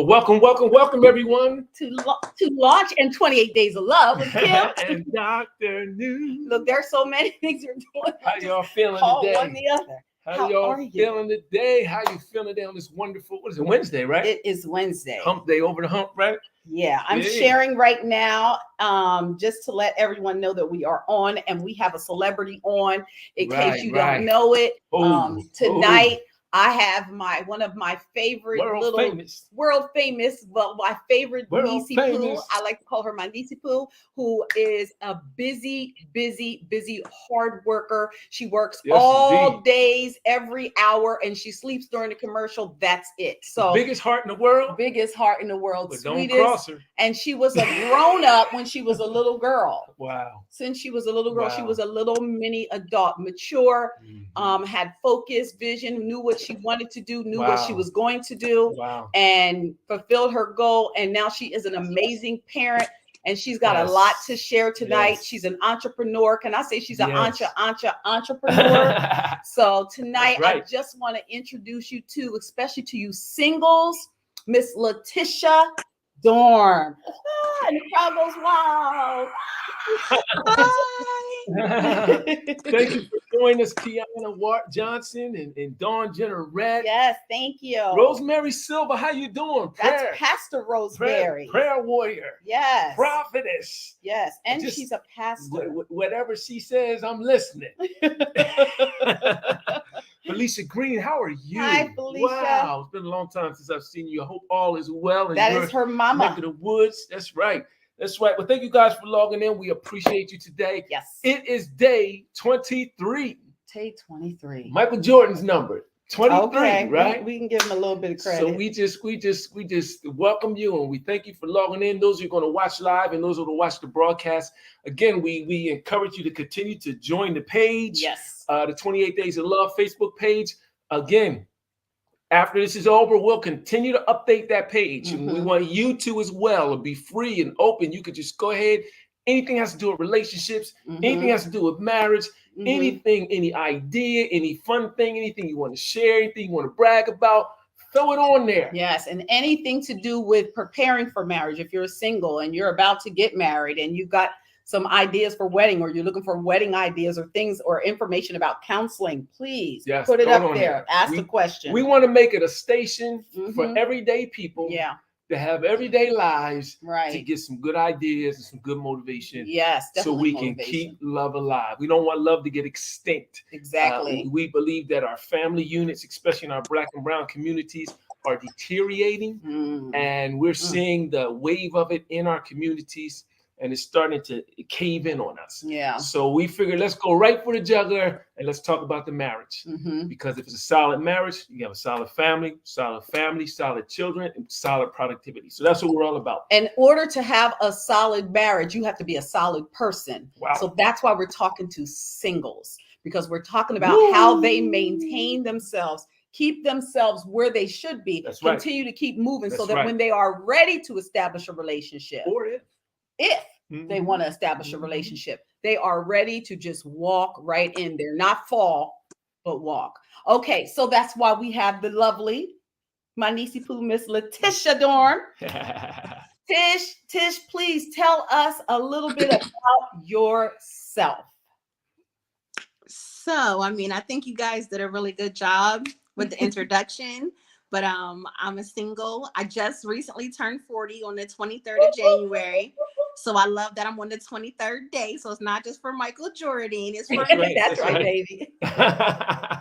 Well, welcome, everyone. To launch in 28 Days of Love with Kim. And Dr. New. Look, there's so many things you're doing. How y'all feeling today? One the other. How y'all feeling today? How you feeling today on this wonderful, what is it, Wednesday, right? It is Wednesday. Hump day, over the hump, right? Yeah, I'm sharing right now just to let everyone know that we are on and we have a celebrity on in case you don't know it. Tonight, I have one of my favorite world famous, well, my favorite Nisi Poo. I like to call her my Nisi Poo, who is a busy hard worker. She works all days, every hour, and she sleeps during the commercial. That's it. So the biggest heart in the world. Biggest heart in the world. But sweetest. Don't cross her. And she was a grown up when she was a little girl. Wow. Since she was a little girl, she was a little mini adult, mature, had focus, vision, knew what she wanted to do, knew what she was going to do, and fulfilled her goal. And now she is an amazing parent, and she's got a lot to share tonight. She's an entrepreneur. Can I say she's an entrepreneur? So tonight, I just want to introduce you to, especially to you singles, Miss Latisha Dorm. And the crowd goes, wow. Thank you for joining us, Kiana Johnson and Dawn Jennerette. Yes, thank you. Rosemary Silva, how you doing? That's Pastor Rosemary. Prayer warrior. Yes. Prophetess. Yes, and she's a pastor. Whatever she says, I'm listening. Felicia Green, how are you? Hi, Felicia. Wow, it's been a long time since I've seen you. I hope all is well. That is her mama. Neck of the woods. That's right. That's right. Well, thank you guys for logging in. We appreciate you today. Yes. It is day 23. Day 23. Michael Jordan's number. 23, right? We can give him a little bit of credit. So we just welcome you and we thank you for logging in. Those who are going to watch live and those who will watch the broadcast. Again, we encourage you to continue to join the page. Yes. The 28 Days of Love Facebook page. Again, after this is over, we'll continue to update that page. And we want you to as well be free and open. You could just go ahead. Anything has to do with relationships, anything has to do with marriage, anything, any idea, any fun thing, anything you want to share, anything you want to brag about, throw it on there. Yes, and anything to do with preparing for marriage. If you're single and you're about to get married and you've got some ideas for wedding, or you're looking for wedding ideas or things or information about counseling, please put it up there. Ask the question. We want to make it a station for everyday people. Yeah. To have everyday lives, to get some good ideas and some good motivation. Yes, definitely. So we can keep love alive. We don't want love to get extinct. Exactly. We believe that our family units, especially in our Black and brown communities, are deteriorating. And we're seeing the wave of it in our communities. And it's starting to cave in on us. Yeah. So we figured let's go right for the jugular and let's talk about the marriage. Because if it's a solid marriage, you have a solid family, solid children, and solid productivity. So that's what we're all about. In order to have a solid marriage, you have to be a solid person. Wow. So that's why we're talking to singles, because we're talking about how they maintain themselves, keep themselves where they should be, continue to keep moving so that when they are ready to establish a relationship, or if they want to establish a relationship, they are ready to just walk right in there, not fall, but walk. Okay, so that's why we have the lovely, my Nisi Poo, Miss Latisha Dorm. Tish, please tell us a little bit about yourself. So, I think you guys did a really good job with the introduction. But I'm a single. I just recently turned 40 on the 23rd of January. So I love that I'm on the 23rd day. So it's not just for Michael Jordan. It's for me. That's right, baby. I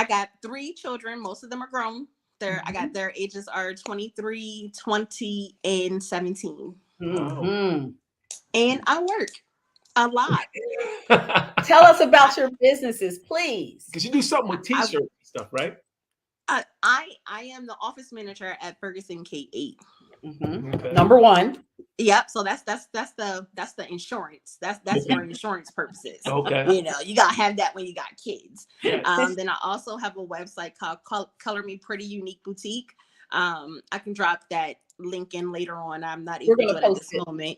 got 3 children. Most of them are grown. I got their ages are 23, 20, and 17. And I work a lot. Tell us about your businesses, please. Because you do something with t-shirts and stuff, right? I am the office manager at Ferguson K8. Okay. Number 1. Yep. So that's the insurance. That's for insurance purposes. Okay. You gotta have that when you got kids. Then I also have a website called Color Me Pretty Unique Boutique. I can drop that link in later on. I'm not able to do it at this moment.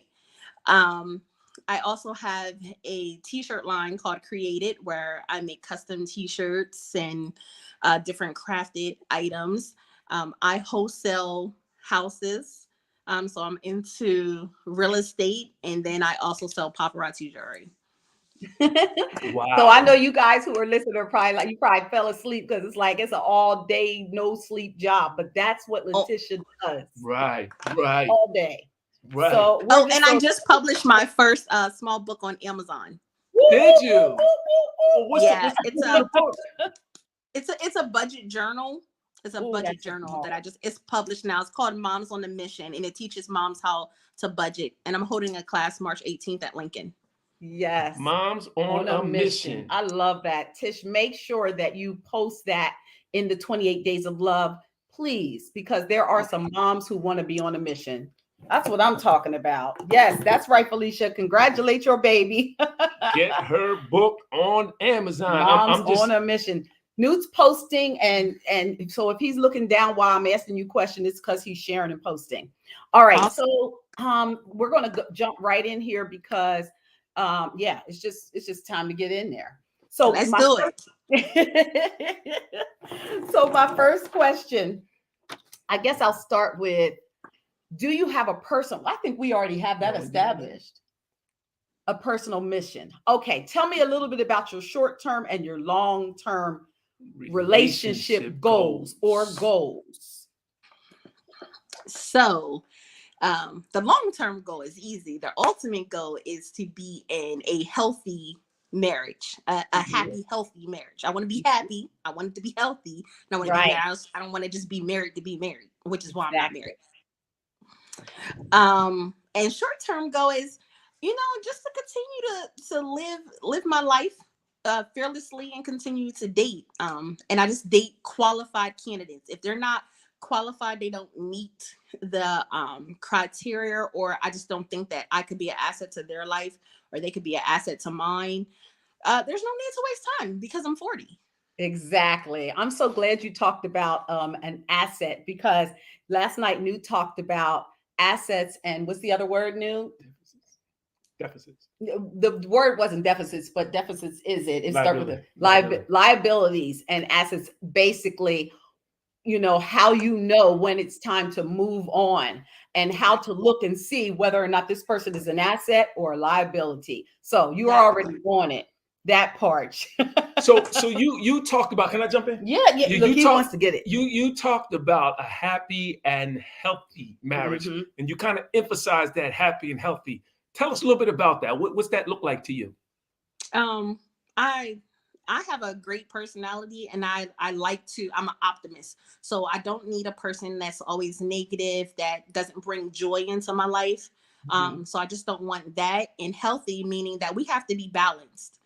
I also have a t-shirt line called Created, where I make custom t-shirts and different crafted items. I wholesale houses. So I'm into real estate, and then I also sell paparazzi jewelry. Wow. So I know you guys who are listening are probably like, you probably fell asleep because it's like it's an all day, no sleep job, but that's what Latisha does. Right. All day. Right. So I just published my first small book on Amazon. Did you? It's a budget journal. It's a budget journal that it's published now. It's called Moms on a Mission, and it teaches moms how to budget. And I'm holding a class March 18th at Lincoln. Yes. Moms on a mission. I love that. Tish, make sure that you post that in the 28 Days of Love, please, because there are some moms who want to be on a mission. That's what I'm talking about. Yes, that's right, Felicia. Congratulate your baby. Get her book on Amazon. Moms on a mission. Newt's posting, and so if he's looking down while I'm asking you questions, it's because he's sharing and posting. All right, awesome. So we're going to jump right in here because it's just time to get in there. So let's do it. So my first question, I guess I'll start with, do you have a personal? I think we already have that established. A personal mission. Okay, tell me a little bit about your short-term and your long-term relationship goals or goals. So the long-term goal is easy. The ultimate goal is to be in a healthy marriage, a happy, healthy marriage. I want to be happy. I want it to be healthy. And I want to be married. I don't want to just be married to be married, which is why I'm not married. And short-term goal is, just to continue to live my life fearlessly and continue to date. And I just date qualified candidates. If they're not qualified, they don't meet the criteria, or I just don't think that I could be an asset to their life or they could be an asset to mine. There's no need to waste time because I'm 40. Exactly. I'm so glad you talked about an asset, because last night New talked about assets, and what's the other word, New? Deficits. The word wasn't deficits, but deficits is it? It starts with the liabilities and assets. Basically, how when it's time to move on, and how to look and see whether or not this person is an asset or a liability. So you are already on it. That part. So you talked about, can I jump in? Yeah. He wants to get it. You talked about a happy and healthy marriage, and you kind of emphasized that happy and healthy. Tell us a little bit about that. What's that look like to you? I have a great personality, and I'm an optimist. So I don't need a person that's always negative, that doesn't bring joy into my life. So I just don't want that. And healthy, meaning that we have to be balanced.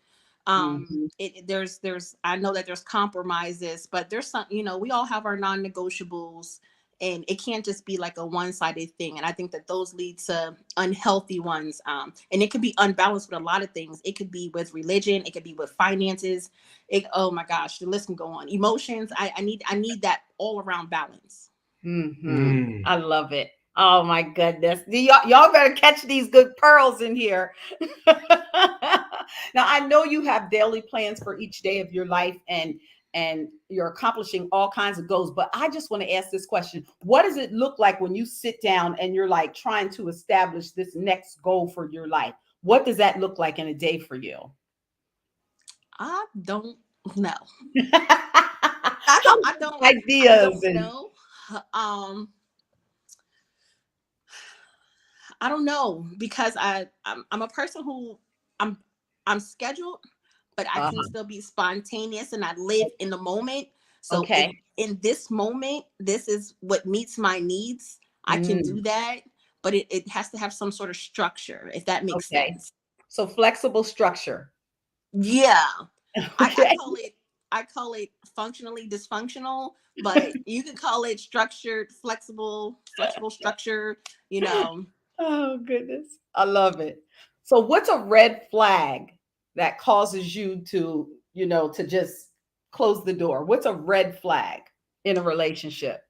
There's I know that there's compromises, but there's some, we all have our non-negotiables, and it can't just be like a one-sided thing. And I think that those lead to unhealthy ones. And it could be unbalanced with a lot of things. It could be with religion. It could be with finances. Oh my gosh, the list can go on. Emotions. I need that all around balance. I love it. Oh my goodness. Y'all better catch these good pearls in here. Now, I know you have daily plans for each day of your life, and you're accomplishing all kinds of goals. But I just want to ask this question. What does it look like when you sit down and you're like trying to establish this next goal for your life? What does that look like in a day for you? I don't know. I don't know. I don't know, because I'm a person who I'm scheduled, but I can still be spontaneous, and I live in the moment. So in this moment, this is what meets my needs. I can do that, but it has to have some sort of structure, if that makes sense. So flexible structure. Yeah. I call it functionally dysfunctional, but you can call it structured, flexible structure, Oh goodness. I love it. So what's a red flag that causes you to, to just close the door? What's a red flag in a relationship?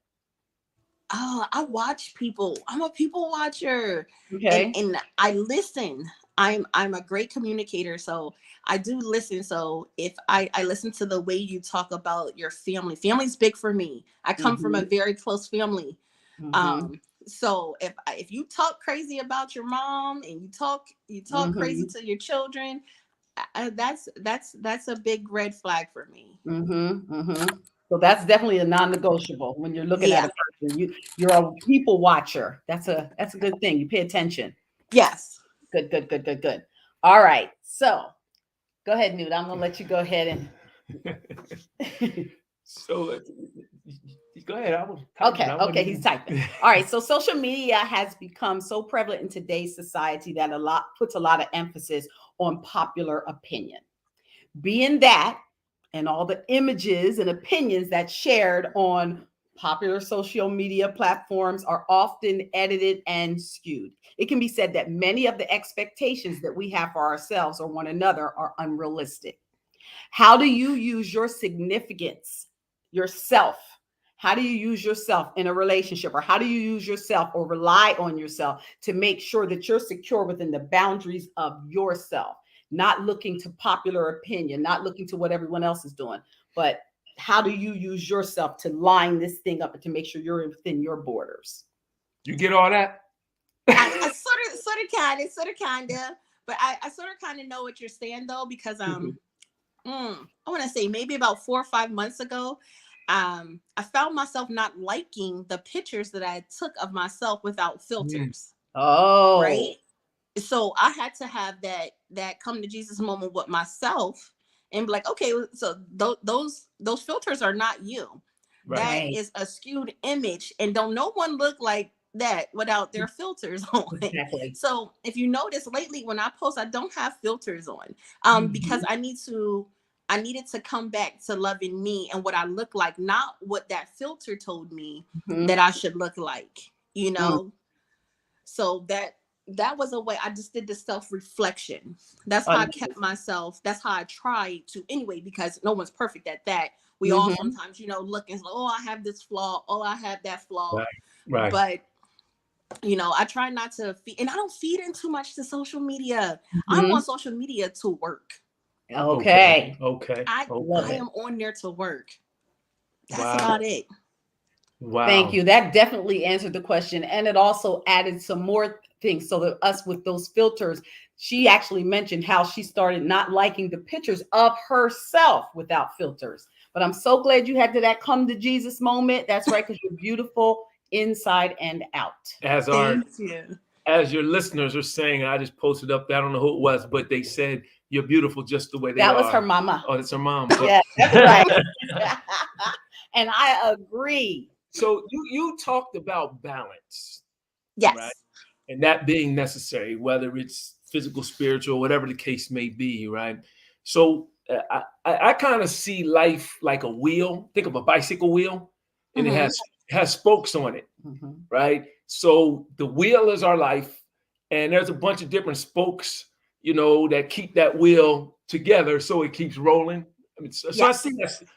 Oh, I watch people. I'm a people watcher. Okay. And I listen. I'm a great communicator, so I do listen. So if I listen to the way you talk about your family's big for me. I come from a very close family. So if you talk crazy about your mom and you talk crazy to your children, that's a big red flag for me. So that's definitely a non-negotiable when you're looking at a person. You're a people watcher. That's a good thing. You pay attention. Yes. Good. All right. So go ahead, Newt. I'm gonna let you go ahead and so go ahead. Okay, he's typing. All right. So social media has become so prevalent in today's society that puts a lot of emphasis on popular opinion. Being that and all the images and opinions that's shared on popular social media platforms are often edited and skewed. It can be said that many of the expectations that we have for ourselves or one another are unrealistic. How do you use your significance, yourself? How do you use yourself in a relationship, or how do you use yourself or rely on yourself to make sure that you're secure within the boundaries of yourself? Not looking to popular opinion, not looking to what everyone else is doing, but how do you use yourself to line this thing up and to make sure you're within your borders? You get all that? I sort of kind of, but I sort of kind of know what you're saying though, because I want to say maybe about 4 or 5 months ago, I found myself not liking the pictures that I took of myself without filters. Oh, right. So I had to have that come to Jesus moment with myself and be like, okay, so those filters are not you. Right. That is a skewed image, and don't no one look like that without their filters on. Exactly. So if you notice lately when I post, I don't have filters on because I needed to come back to loving me and what I look like, not what that filter told me that I should look like, you know? So that was a way I just did the self-reflection. That's how I kept myself. That's how I tried to anyway, because no one's perfect at that. We all sometimes, look and say, oh, I have this flaw. Oh, I have that flaw. Right. But, I try not to feed, and I don't feed in too much to social media. I'm on social media to work. Okay. I am on there to work. That's about it. Wow. Thank you. That definitely answered the question. And it also added some more things. So that us with those filters, she actually mentioned how she started not liking the pictures of herself without filters. But I'm so glad you had that come to Jesus moment. That's right, because you're beautiful inside and out. As your listeners are saying, I just posted up, I don't know who it was, but they said, you're beautiful just the way they are. That was her mama. Oh, that's her mom. Yeah, that's right. And I agree. So you talked about balance. Yes. Right? And that being necessary, whether it's physical, spiritual, whatever the case may be, right? So I kind of see life like a wheel. Think of a bicycle wheel, and it has spokes on it, right? So the wheel is our life, and there's a bunch of different spokes, that keep that wheel together so it keeps rolling. I mean, so yes.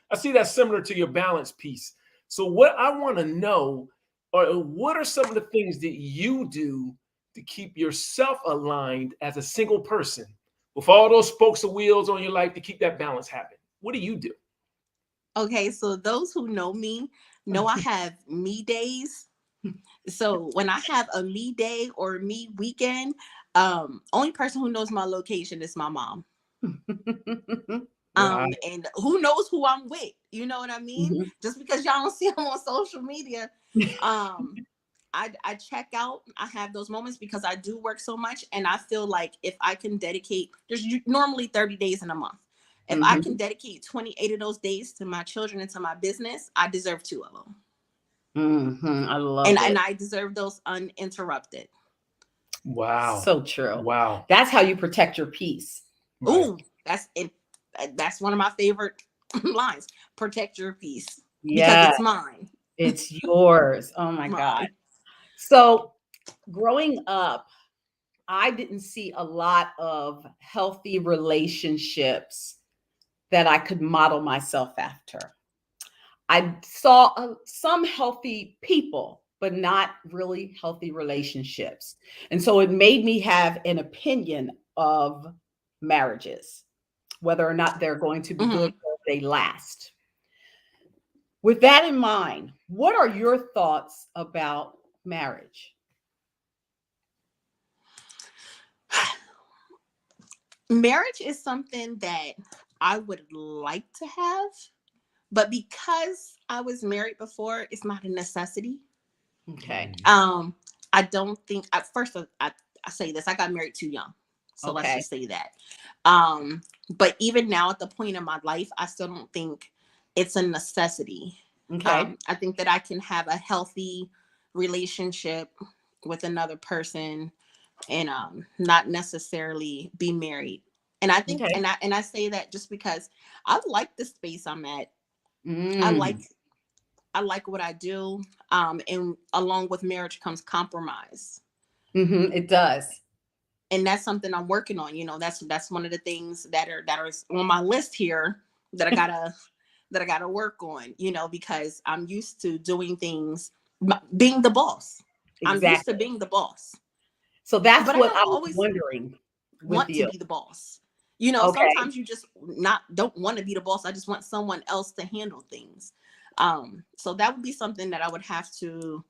I see that similar to your balance piece. So what I want to know are what are some of the things that you do to keep yourself aligned as a single person with all those spokes of wheels on your life to keep that balance happening? What do you do? Okay, so those who know me know I have me days. So when I have a me day or me weekend, only person who knows my location is my mom. And who knows who I'm with, you know what I mean? Just because y'all don't see them on social media, I check out. I have those moments because I do work so much, and I feel like if I can dedicate, there's normally 30 days in a month. If I can dedicate 28 of those days to my children and to my business, I deserve 2 of them. I love it. And I deserve those uninterrupted. Wow. So true. Wow. That's how you protect your peace. Right. Ooh, that's one of my favorite lines. Protect your peace. Because it's mine. It's yours. Oh my God. So growing up, I didn't see a lot of healthy relationships that I could model myself after. I saw some healthy people, but not really healthy relationships. And so it made me have an opinion of marriages, whether or not they're going to be good or if they last. With that in mind, what are your thoughts about marriage? Marriage is something that I would like to have, but because I was married before, it's not a necessity. Okay. I don't think at first I say this, I got married too young. So let's just say that. But even now at the point in my life, I still don't think it's a necessity. Okay. I think that I can have a healthy relationship with another person and not necessarily be married. And I think and I say that just because I like the space I'm at. I like what I do. And along with marriage comes compromise. It does. And that's something I'm working on. You know, that's one of the things that are on my list here that I gotta work on, you know, because I'm used to doing things, being the boss. Exactly. I'm used to being the boss. So that's what I was wondering. Want to be the boss. You know, sometimes you just don't want to be the boss. I just want someone else to handle things. So that would be something that I would have to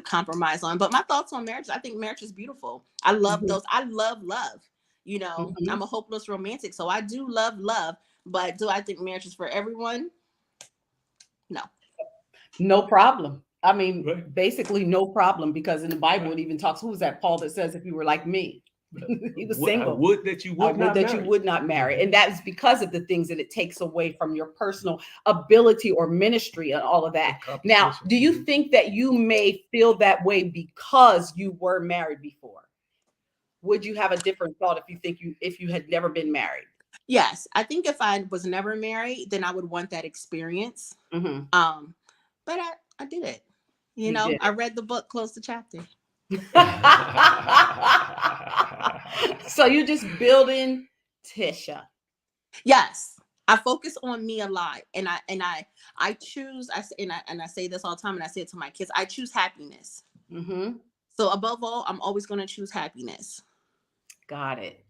compromise on. But my thoughts on marriage, I think marriage is beautiful. I love those. I love love. You know, I'm a hopeless romantic. So I do love love. But do I think marriage is for everyone? No. No problem. I mean, basically no problem, because in the Bible it even talks, who was that? Paul, that says if you were like me, he was single. I would that you would not marry. And that is because of the things that it takes away from your personal ability or ministry and all of that. Now, do you think that you may feel that way because you were married before? Would you have a different thought if you had never been married? Yes, I think if I was never married, then I would want that experience. But I did it. You know, I read the book, closed the chapter. So you're just building Tisha. Yes, I focus on me a lot, and I choose. I say this all the time, and I say it to my kids. I choose happiness. So above all, I'm always going to choose happiness. Got it.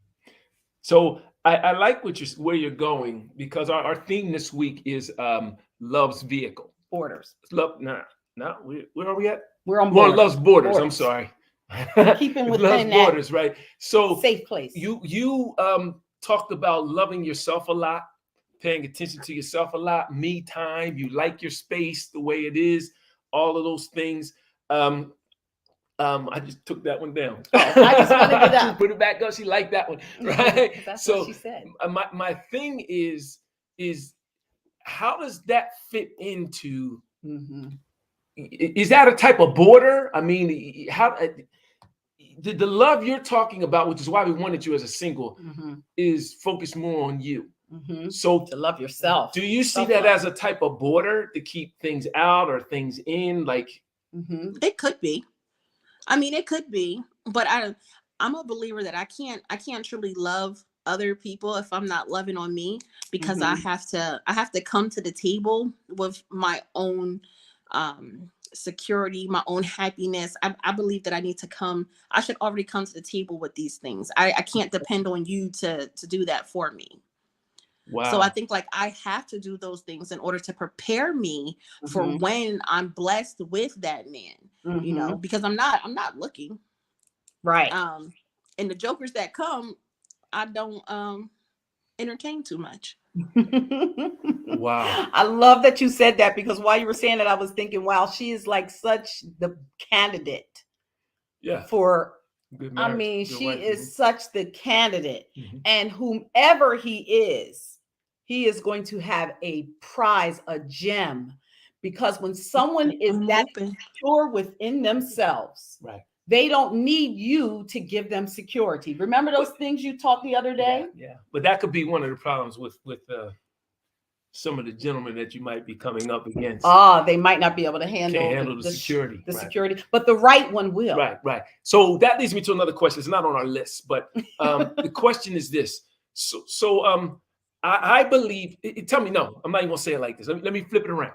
So I like where you're going, because our theme this week is love's vehicle. Borders. Love. Where are we at? We're on borders. Love's borders. I'm sorry. Keeping within love's borders, right? So safe place. You talked about loving yourself a lot, paying attention to yourself a lot, me time. You like your space the way it is. All of those things. I just took that one down. I just wanted it up. Put it back up. She liked that one, right? That's what she said. My thing is how does that fit into? Is that a type of border? I mean, how the love you're talking about, which is why we wanted you as a single, is focused more on you. So to love yourself. Do you see that as a type of border to keep things out or things in? Like, it could be. I mean, it could be, but I'm a believer that I can't truly love other people if I'm not loving on me, because I have to come to the table with my own security, my own happiness. I believe that I should already come to the table with these things. I can't depend on you to do that for me. Wow. So I think like I have to do those things in order to prepare me for when I'm blessed with that man, you know, because I'm not looking. Right. And the jokers that come, I don't entertain too much. Wow. I love that you said that, because while you were saying that, I was thinking, wow, she is like such the candidate. Yeah. For I mean, she is such the candidate, and whomever he is going to have a prize, a gem, because when someone is that secure within themselves, right, they don't need you to give them security. Remember those things you taught the other day? Yeah. But that could be one of the problems with some of the gentlemen that you might be coming up against. They might not be able to handle the security. The security, but the right one will. Right. So that leads me to another question. It's not on our list, but the question is this. So I believe, tell me, no, I'm not even gonna say it like this. Let me flip it around.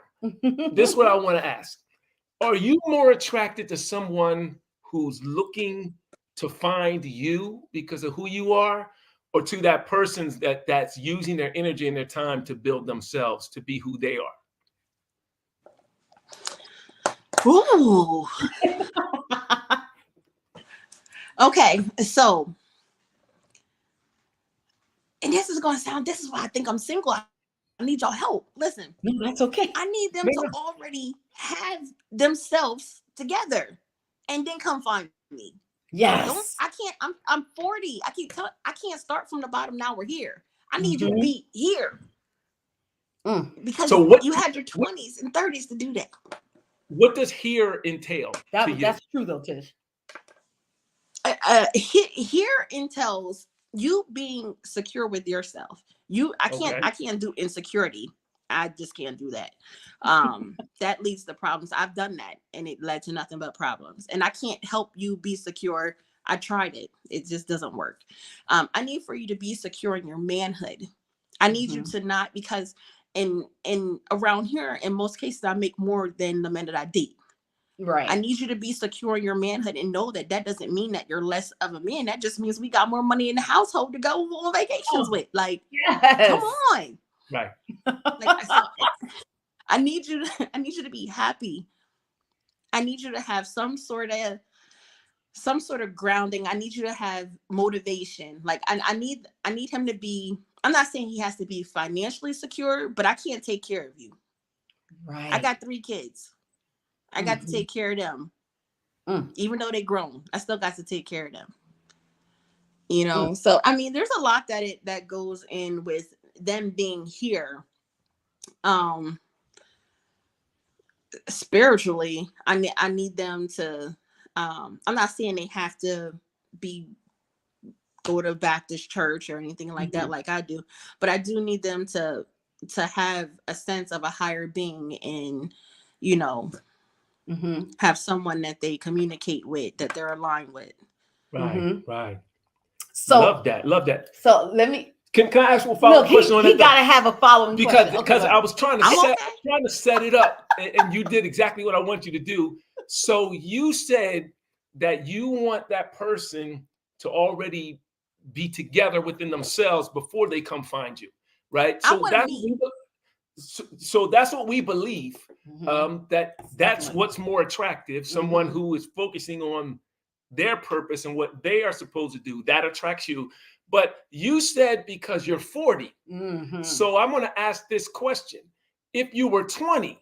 This is what I want to ask. Are you more attracted to someone who's looking to find you because of who you are, or to that person that's using their energy and their time to build themselves to be who they are? Ooh. Okay, so, and this is why I think I'm single. I need y'all help. Listen. No, that's okay. I need them to already have themselves together and then come find me. Yes. I'm 40. I can't start from the bottom. Now we're here. I need you to be here. Because you had your 20s and 30s to do that. What does here entail? That's true though, Tish. Here entails you being secure with yourself. I can't do insecurity. I just can't do that. That leads to problems. I've done that and it led to nothing but problems. And I can't help you be secure. I tried it. It just doesn't work. I need for you to be secure in your manhood. I need you to not, because in around here, in most cases, I make more than the men that I date. Right. I need you to be secure in your manhood and know that doesn't mean that you're less of a man. That just means we got more money in the household to go on vacations with. Like, come on. Right. I need you to be happy. I need you to have some sort of grounding. I need you to have motivation. Like I need him to be, I'm not saying he has to be financially secure, but I can't take care of you. Right. I got 3 kids. I got to take care of them. Even though they grown, I still got to take care of them. You know, so I mean, there's a lot that goes in with them being here. Spiritually, I need them to. I'm not saying they have to go to Baptist church or anything like that, like I do, but I do need them to have a sense of a higher being and, you know. Have someone that they communicate with, that they're aligned with. Right, right. So love that. So let me. Can I ask a follow-up question on that? He got to have a following question. Because I was trying to set it up, and you did exactly what I want you to do. So you said that you want that person to already be together within themselves before they come find you, right? So that's what we believe. That's what's more attractive. Someone who is focusing on their purpose and what they are supposed to do, that attracts you. But you said because you're 40. So I'm going to ask this question. If you were 20,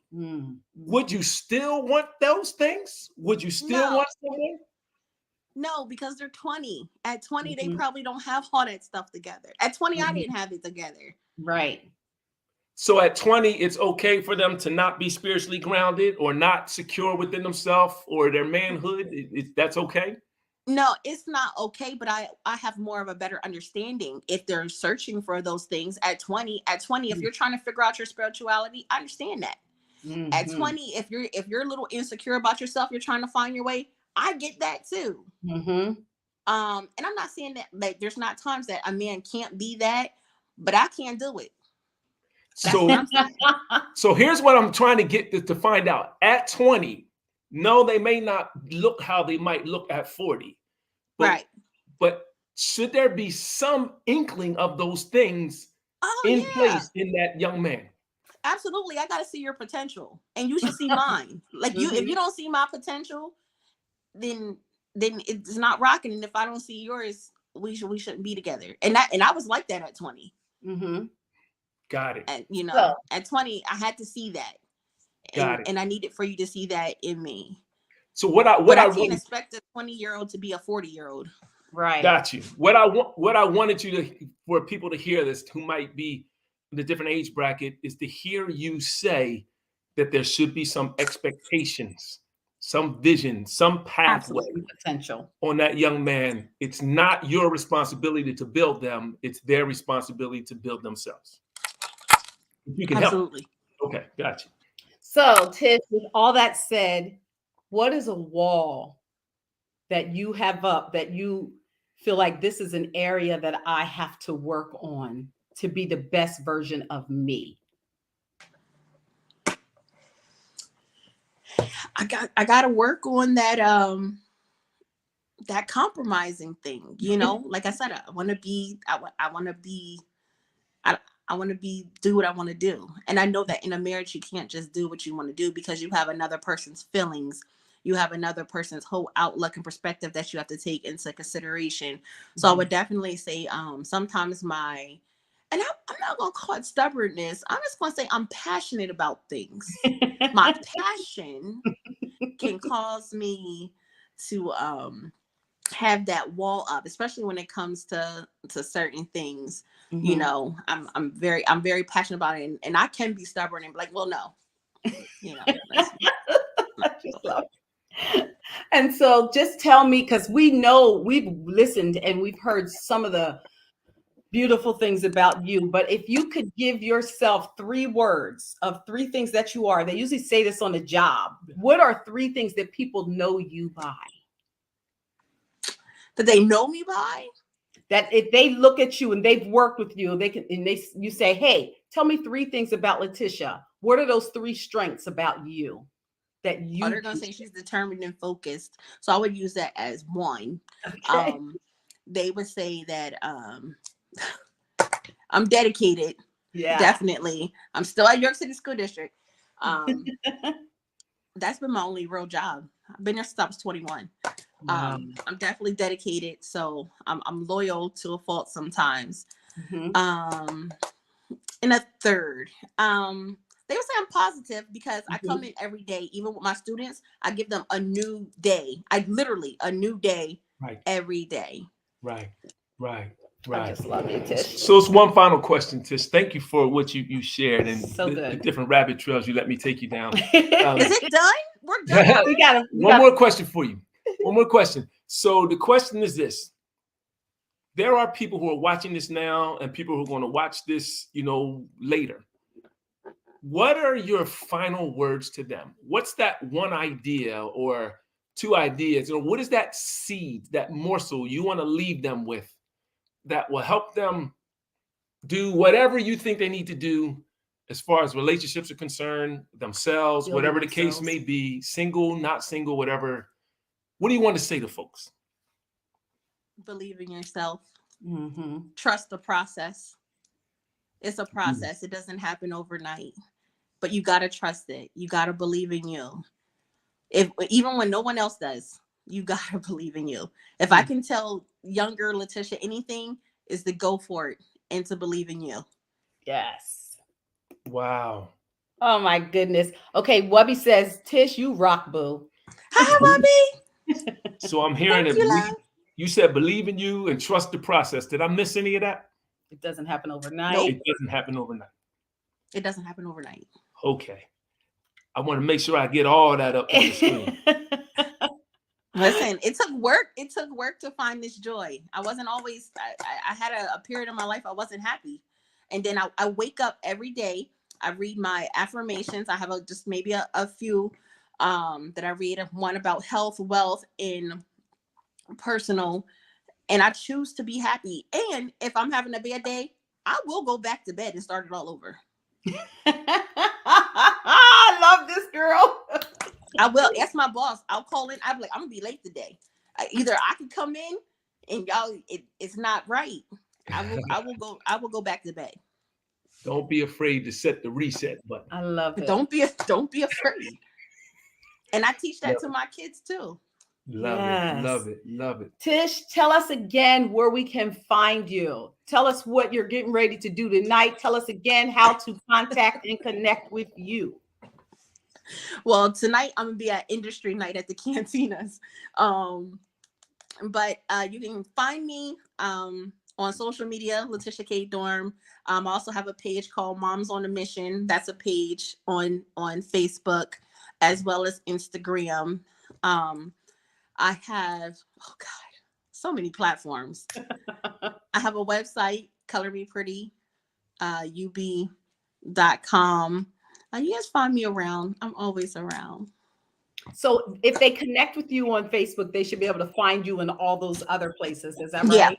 would you still want those things? Would you still want someone? No, because they're 20. At 20, they probably don't have all that stuff together. At 20, I didn't have it together. Right. So at 20, it's okay for them to not be spiritually grounded or not secure within themselves or their manhood. That's okay? No, it's not okay, but I have more of a better understanding if they're searching for those things at 20. At 20, if you're trying to figure out your spirituality, I understand that. At 20, if you're a little insecure about yourself, you're trying to find your way, I get that too. And I'm not saying that like there's not times that a man can't be that, but I can't do it. So here's what I'm trying to get to find out. At 20, no, they may not look how they might look at 40. Right. But should there be some inkling of those things in place in that young man? Absolutely. I got to see your potential and you should see mine. Like if you don't see my potential, then it's not rocking. And if I don't see yours, we shouldn't be together. And I was like that at 20. Got it. And you know, at 20, I had to see that. And I needed for you to see that in me. So I can't expect a 20-year-old to be a 40-year-old. Right. Got you. What I wanted you for people to hear this who might be in a different age bracket is to hear you say that there should be some expectations, some vision, some pathway, potential on that young man. It's not your responsibility to build them. It's their responsibility to build themselves. You can help. Okay, gotcha. So, Tish, with all that said, what is a wall that you have up that you feel like this is an area that I have to work on to be the best version of me? I got to work on that that compromising thing, you know, like I said, I want to be do what I want to do. And I know that in a marriage, you can't just do what you want to do, because you have another person's feelings. You have another person's whole outlook and perspective that you have to take into consideration. So I would definitely say, sometimes I'm not going to call it stubbornness. I'm just going to say I'm passionate about things. My passion can cause me to, have that wall up, especially when it comes to certain things. You know, I'm very passionate about it, and I can be stubborn and be like, well, no, you know. I just love it. And so just tell me, because we know we've listened and we've heard some of the beautiful things about you, but if you could give yourself 3 words of 3 things that you are, they usually say this on the job. What are 3 things that people know you by? That they know me by? That if they look at you and they've worked with you, you say, hey, tell me 3 things about Latisha. What are those 3 strengths about you that you? They're gonna say she's determined and focused. So I would use that as 1. Okay. They would say that I'm dedicated. Yeah, definitely. I'm still at York City School District. That's been my only real job. I've been there since I was 21. Wow. I'm definitely dedicated, so I'm loyal to a fault sometimes. And a third, they would say I'm positive, because I come in every day, even with my students. I give them a new day. A new day every day. Right. I just love you, Tish. So it's one final question, Tish. Thank you for what you shared and the different rabbit trails you let me take you down. Is it done? We're done. we got one more question for you. One more question. So the question is this. There are people who are watching this now and people who are going to watch this, later. What are your final words to them? What's that one idea or 2 ideas? What is that seed, that morsel you want to leave them with that will help them do whatever you think they need to do as far as relationships are concerned, themselves, whatever the case may be, single, not single, whatever. What do you want to say to folks? Believe in yourself. Trust the process. It's a process. It doesn't happen overnight, but you got to trust it. You got to believe in you. Even when no one else does, you got to believe in you. If I can tell younger Latisha anything, is to go for it and to believe in you. Yes. Wow. Oh my goodness. Okay, Wubby says, Tish, you rock, boo. Hi, Wubby. So I'm hearing you said believe in you and trust the process. Did I miss any of that? It doesn't happen overnight. Nope. It doesn't happen overnight. It doesn't happen overnight. Okay. I want to make sure I get all that up on the screen. Listen, it took work. It took work to find this joy. I wasn't always, I had a period in my life I wasn't happy. And then I wake up every day. I read my affirmations. I have just maybe a few that I read. One about health, wealth, and personal. And I choose to be happy. And if I'm having a bad day, I will go back to bed and start it all over. I love this girl. I will. Ask my boss. I'll call in. I'm like, I'm gonna be late today. Either I can come in and y'all, it's not right. I will go back to bed. Don't be afraid to set the reset button. I love it. Don't be afraid. And I teach that to my kids too. Love it. Tish, tell us again where we can find you. Tell us what you're getting ready to do tonight. Tell us again how to contact and connect with you. Well, tonight I'm gonna be at industry night at the cantinas. But you can find me on social media, Latisha K Dorm. I also have a page called Moms on a Mission. That's a page on Facebook as well as Instagram. I have, so many platforms. I have a website, colormepretty.ub.com. You guys find me around. I'm always around. So if they connect with you on Facebook, they should be able to find you in all those other places. Is that right? Yeah.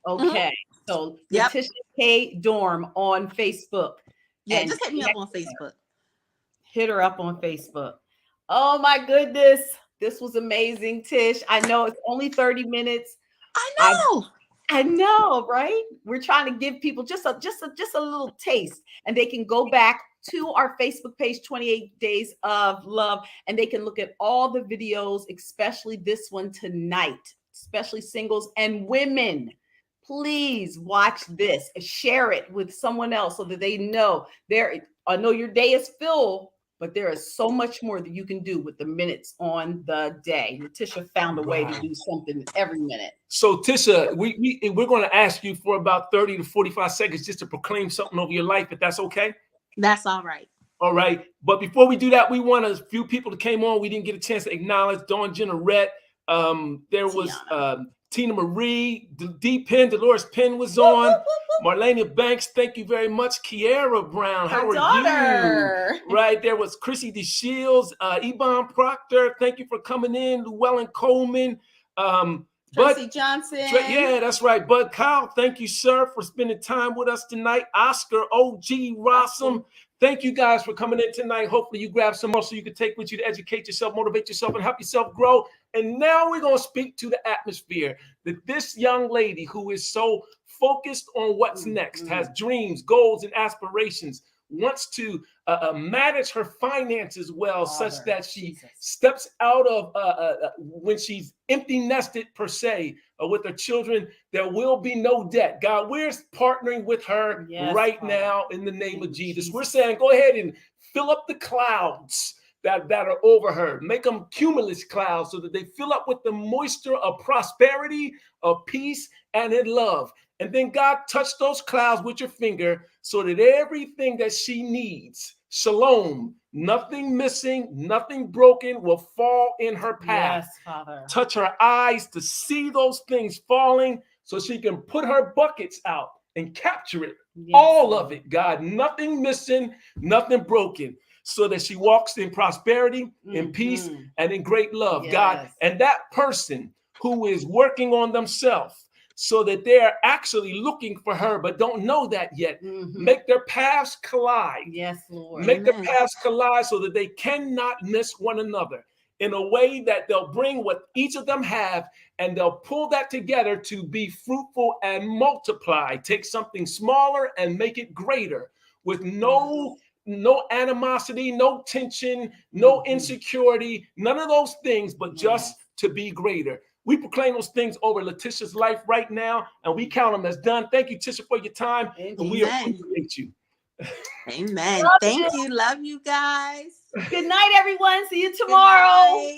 Okay. So Latisha K Dorm on Facebook. Yeah, just hit me up on Facebook. Hit her up on Facebook. Oh my goodness. This was amazing, Tish. I know it's only 30 minutes. I know, right? We're trying to give people just a little taste, and they can go back to our Facebook page, 28 Days of Love, and they can look at all the videos, especially this one tonight, especially singles and women. Please watch this, share it with someone else so that they know I know your day is filled, but there is so much more that you can do with the minutes on the day. Latisha found a way to do something every minute. So Tisha, we're going to ask you for about 30 to 45 seconds just to proclaim something over your life, if that's okay. That's all right. All right. But before we do that, we want a few people that came on. We didn't get a chance to acknowledge Dawn Jennerette. There was Tina Marie, D Penn, Dolores Penn was on. Marlena Banks, thank you very much. Kiara Brown, how are you? Right, there was Chrissy DeShields, Ebon Proctor, thank you for coming in. Llewellyn Coleman, Tracy Johnson. Yeah, that's right. Bud Kyle, thank you, sir, for spending time with us tonight. Oscar, OG, Rossum, thank you guys for coming in tonight. Hopefully you grab some more so you can take with you to educate yourself, motivate yourself, and help yourself grow. And now we're going to speak to the atmosphere that this young lady who is so focused on what's next, has dreams, goals, and aspirations, wants to manage her finances well, such that she steps out of when she's empty nested per se with her children, there will be no debt. God, we're partnering with her now in the name of Jesus. We're saying, go ahead and fill up the clouds that are over her. Make them cumulus clouds so that they fill up with the moisture of prosperity, of peace, and in love. And then God, touch those clouds with your finger so that everything that she needs, shalom, nothing missing, nothing broken, will fall in her path. Yes, Father. Touch her eyes to see those things falling so she can put her buckets out and capture it. Yes, all of it, God, nothing missing, nothing broken, so that she walks in prosperity, in peace, and in great love, God. And that person who is working on themselves so that they're actually looking for her but don't know that yet, make their paths collide. Yes, Lord. Make their paths collide so that they cannot miss one another in a way that they'll bring what each of them have and they'll pull that together to be fruitful and multiply. Take something smaller and make it greater with no animosity, no tension, no insecurity, none of those things, but just to be greater. We proclaim those things over Latisha's life right now, and we count them as done. Thank you, Tisha, for your time, and we appreciate you. Amen. Thank you. Love you guys. Good night, everyone. See you tomorrow.